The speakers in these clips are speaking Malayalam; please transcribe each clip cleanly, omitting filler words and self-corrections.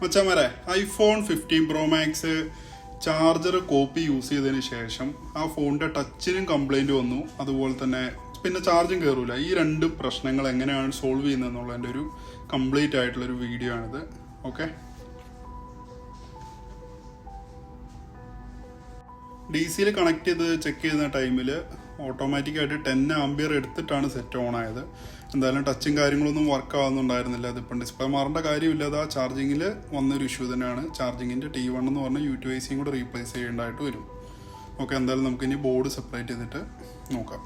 മച്ചാമാരെ iPhone 15 Pro Max charger copy use ചെയ്തതിന് ശേഷം ആ ഫോണിൻ്റെ ടച്ചിനും കംപ്ലൈൻറ്റ് വന്നു. അതുപോലെ തന്നെ പിന്നെ ചാർജും കയറൂല. ഈ രണ്ട് പ്രശ്നങ്ങൾ എങ്ങനെയാണ് സോൾവ് ചെയ്യുന്നത് എന്നുള്ളതിൻ്റെ ഒരു കംപ്ലീറ്റ് ആയിട്ടുള്ളൊരു വീഡിയോ ആണിത്. ഓക്കെ, ഡി സിയിൽ കണക്ട് ചെയ്ത് ചെക്ക് ചെയ്യുന്ന ടൈമിൽ ഓട്ടോമാറ്റിക്കായിട്ട് 10 ആംപിയർ എടുത്തിട്ടാണ് സെറ്റ് ഓൺ ആയത്. എന്തായാലും ടച്ചും കാര്യങ്ങളൊന്നും വർക്ക് ആവുന്നുണ്ടായിരുന്നില്ല. അതിപ്പം ഡിസ്പ്ലേ മാറേണ്ട കാര്യമില്ല. അത് ആ ചാർജിങ്ങിൽ വന്നൊരു ഇഷ്യൂ തന്നെയാണ്. ചാർജിങ്ങിൻ്റെ T1 എന്ന് പറഞ്ഞ U2IC കൂടെ റീപ്ലേസ് ചെയ്യേണ്ടതായിട്ട് വരും. ഓക്കെ, എന്തായാലും നമുക്കിനി ബോർഡ് സെപ്പറേറ്റ് ചെയ്തിട്ട് നോക്കാം.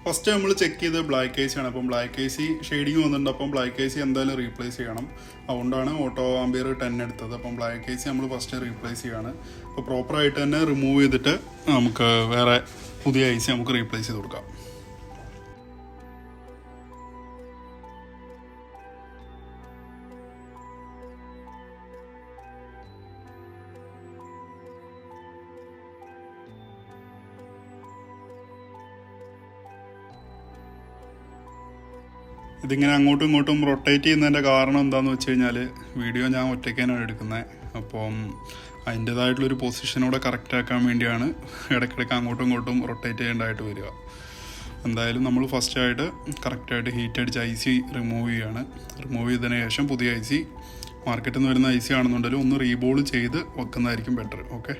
ഫസ്റ്റ് നമ്മൾ ചെക്ക് ചെയ്ത് ബ്ലാക്ക് ഐസി ആണ്. അപ്പം ബ്ലാക്ക് ഐസി ഷെയ്ഡിങ് വന്നിട്ടുണ്ട്. അപ്പം ബ്ലാക്ക് ഐസി എന്തായാലും റീപ്ലേസ് ചെയ്യണം. അതുകൊണ്ടാണ് ഓട്ടോ ആംബിയർ 10 എടുത്തത്. അപ്പം ബ്ലാക്ക് ഐസി നമ്മൾ ഫസ്റ്റ് റീപ്ലേസ് ചെയ്യാണ്. അപ്പോൾ പ്രോപ്പറായിട്ട് തന്നെ റിമൂവ് ചെയ്തിട്ട് നമുക്ക് വേറെ പുതിയ ഐസി നമുക്ക് റീപ്ലേസ് ചെയ്ത് കൊടുക്കാം. ഇതിങ്ങനെ അങ്ങോട്ടും ഇങ്ങോട്ടും റൊട്ടേറ്റ് ചെയ്യുന്നതിൻ്റെ കാരണം എന്താണെന്ന് വെച്ച് കഴിഞ്ഞാൽ വീഡിയോ ഞാൻ ഒറ്റയ്ക്കാനാണ് എടുക്കുന്നത്. അപ്പം അതിൻ്റേതായിട്ടുള്ളൊരു പൊസിഷനോടെ കറക്റ്റ് ആക്കാൻ വേണ്ടിയാണ് ഇടയ്ക്കിടയ്ക്ക് അങ്ങോട്ടും ഇങ്ങോട്ടും റൊട്ടേറ്റ് ചെയ്യേണ്ടതായിട്ട് വരിക. എന്തായാലും നമ്മൾ ഫസ്റ്റായിട്ട് കറക്റ്റായിട്ട് ഹീറ്റ് അടിച്ച് ഐസി റിമൂവ് ചെയ്യുകയാണ്. റിമൂവ് ചെയ്തതിന് ശേഷം പുതിയ ഐസി മാർക്കറ്റിൽ നിന്ന് വരുന്ന ഐസി ആണെന്നുണ്ടെങ്കിലും ഒന്ന് റീബോൾ ചെയ്ത് വെക്കുന്നതായിരിക്കും better. Okay,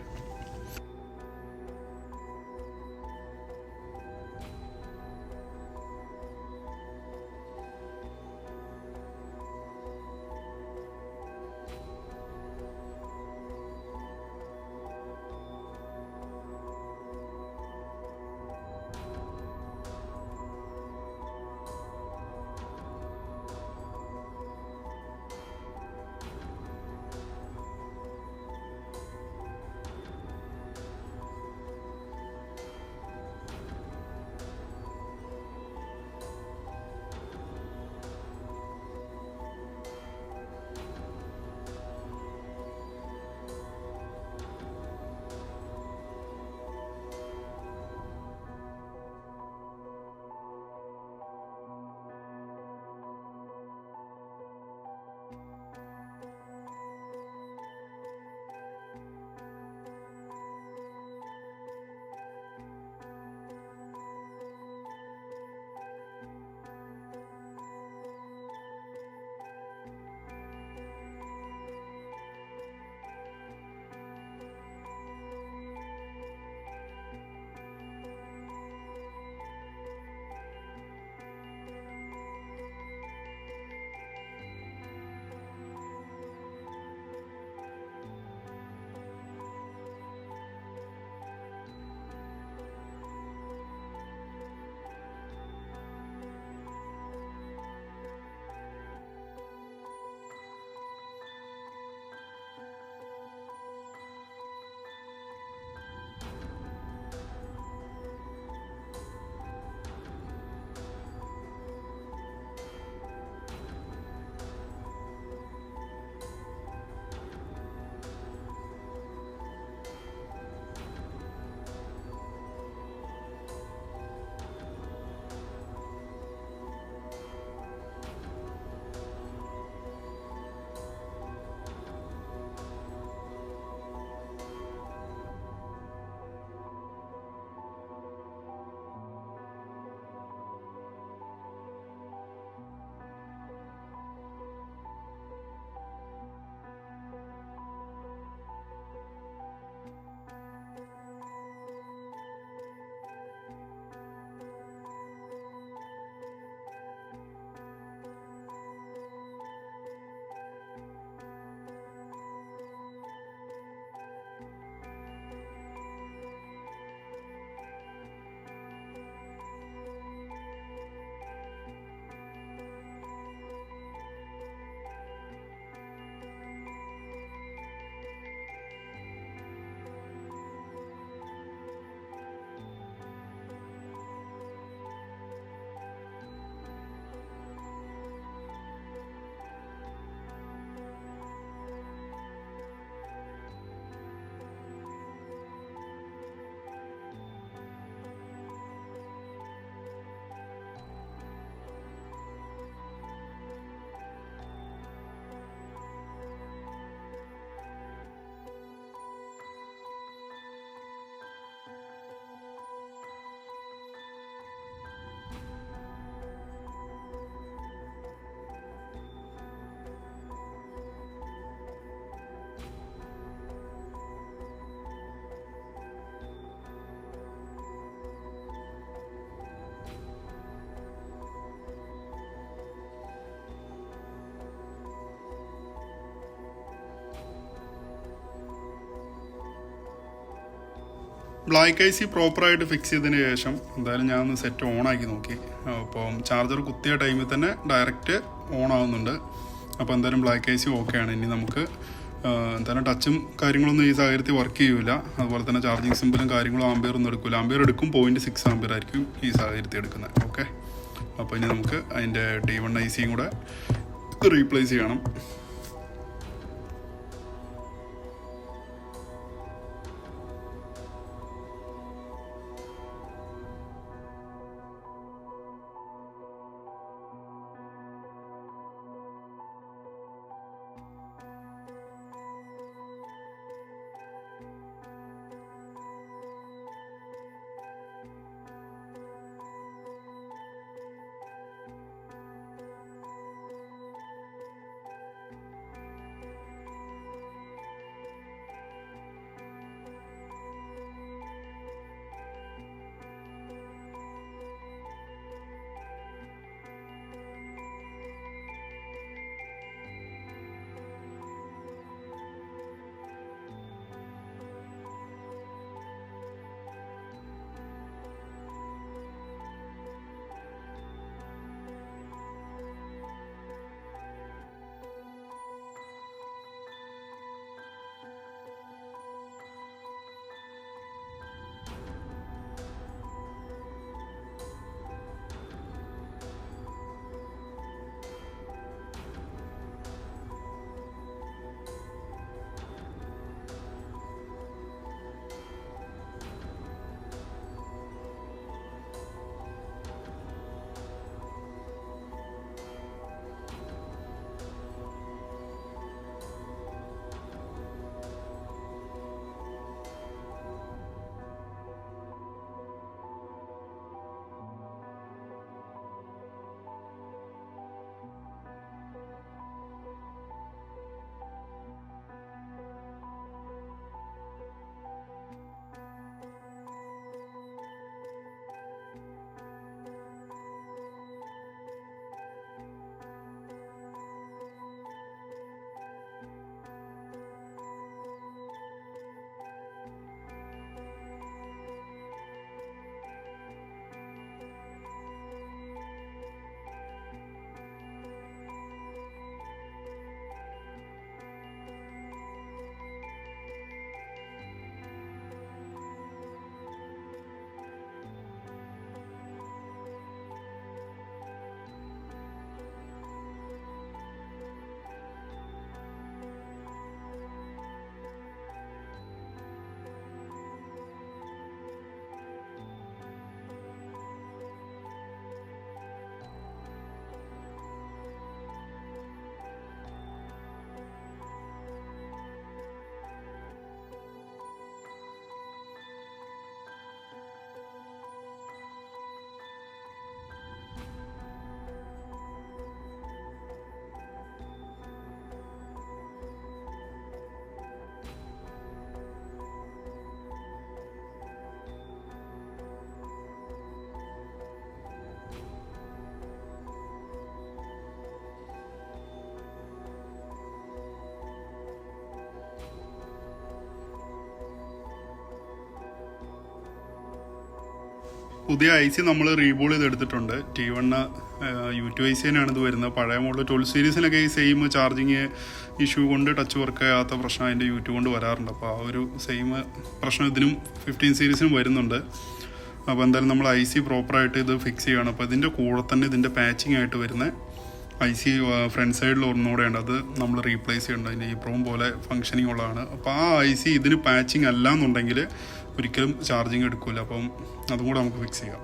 black I C പ്രോപ്പറായിട്ട് ഫിക്സ് ചെയ്തതിന് ശേഷം എന്തായാലും ഞാൻ ഒന്ന് സെറ്റ് ഓൺ ആക്കി നോക്കി. അപ്പം ചാർജർ കുത്തിയ ടൈമിൽ തന്നെ ഡയറക്റ്റ് ഓൺ ആവുന്നുണ്ട്. അപ്പോൾ എന്തായാലും ബ്ലാക്ക് ഐ സി ഓക്കെയാണ്. ഇനി നമുക്ക് എന്തായാലും ടച്ചും കാര്യങ്ങളൊന്നും ഈ സാഹചര്യത്തിൽ വർക്ക് ചെയ്യൂല. അതുപോലെ തന്നെ ചാർജിങ് സിമ്പിളും കാര്യങ്ങളും ആംബിയർ ഒന്നും എടുക്കില്ല. ആംബിയർ എടുക്കും 0.6 ആംബിയർ ആയിരിക്കും ഈ സാഹചര്യത്തിൽ എടുക്കുന്നത്. ഓക്കെ, അപ്പോൾ ഇനി നമുക്ക് അതിൻ്റെ T1 ഐ സിയും കൂടെ റീപ്ലേസ് ചെയ്യണം. പുതിയ ഐ സി നമ്മൾ റീബോൾ ചെയ്തെടുത്തിട്ടുണ്ട്. T1 U2 ഐ സി തന്നെയാണ് ഇത് വരുന്നത്. പഴയ മോഡൽ 12 സീരീസിലൊക്കെ ഈ സെയിം ചാർജിങ് ഇഷ്യൂ കൊണ്ട് ടച്ച് വർക്ക് ചെയ്യാത്ത പ്രശ്നം അതിൻ്റെ U2 കൊണ്ട് വരാറുണ്ട്. അപ്പോൾ ആ ഒരു സെയിം പ്രശ്നം ഇതിനും 15 സീരീസിനും വരുന്നുണ്ട്. അപ്പോൾ എന്തായാലും നമ്മൾ ഐ സി പ്രോപ്പറായിട്ട് ഇത് ഫിക്സ് ചെയ്യണം. അപ്പോൾ ഇതിൻ്റെ കൂടെ തന്നെ ഇതിൻ്റെ പാച്ചിങ് ആയിട്ട് വരുന്ന ഐ സി ഫ്രണ്ട് സൈഡിൽ ഒന്നുകൂടെ ഉണ്ട്, അത് നമ്മൾ റീപ്ലേസ് ചെയ്യേണ്ടത്. അതിൻ്റെ EEPROM പോലെ ഫങ്ഷനിങ് ഉള്ളതാണ്. അപ്പോൾ ആ ഐ സി ഇതിന് പാച്ചിങ് അല്ല എന്നുണ്ടെങ്കിൽ ഒരിക്കലും ചാർജിങ് എടുക്കില്ല. അപ്പം അതും കൂടെ നമുക്ക് ഫിക്സ് ചെയ്യാം.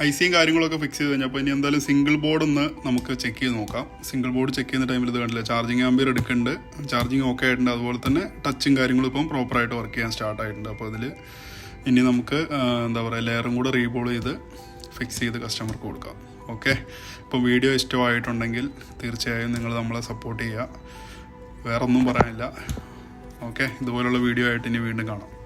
ഐ സിയും കാര്യങ്ങളൊക്കെ ഫിക്സ് ചെയ്ത് കഴിഞ്ഞപ്പോൾ ഇനി എന്തായാലും സിംഗിൾ ബോർഡ് ഒന്ന് നമുക്ക് ചെക്ക് ചെയ്ത് നോക്കാം. സിംഗിൾ ബോർഡ് ചെക്ക് ചെയ്യുന്ന ടൈമിൽ ഇത് കണ്ടില്ല, ചാർജിങ് ആംബിയർ എടുക്കുന്നുണ്ട്, ചാർജിങ് ഓക്കെ ആയിട്ടുണ്ട്. അതുപോലെ തന്നെ ടച്ചും കാര്യങ്ങളും ഇപ്പം പ്രോപ്പറായിട്ട് വർക്ക് ചെയ്യാൻ സ്റ്റാർട്ട് ആയിട്ടുണ്ട്. അപ്പോൾ ഇതിൽ ഇനി നമുക്ക് എന്താ പറയുക ലെയറും കൂടെ റീബോൾ ചെയ്ത് ഫിക്സ് ചെയ്ത് കസ്റ്റമർക്ക് കൊടുക്കാം. ഓക്കെ, അപ്പോൾ വീഡിയോ ഇഷ്ടമായിട്ടുണ്ടെങ്കിൽ തീർച്ചയായും നിങ്ങൾ നമ്മളെ സപ്പോർട്ട് ചെയ്യുക. വേറെ ഒന്നും പറയാനില്ല. ഓക്കെ, ഇതുപോലുള്ള വീഡിയോ ആയിട്ട് ഇനി വീണ്ടും കാണാം.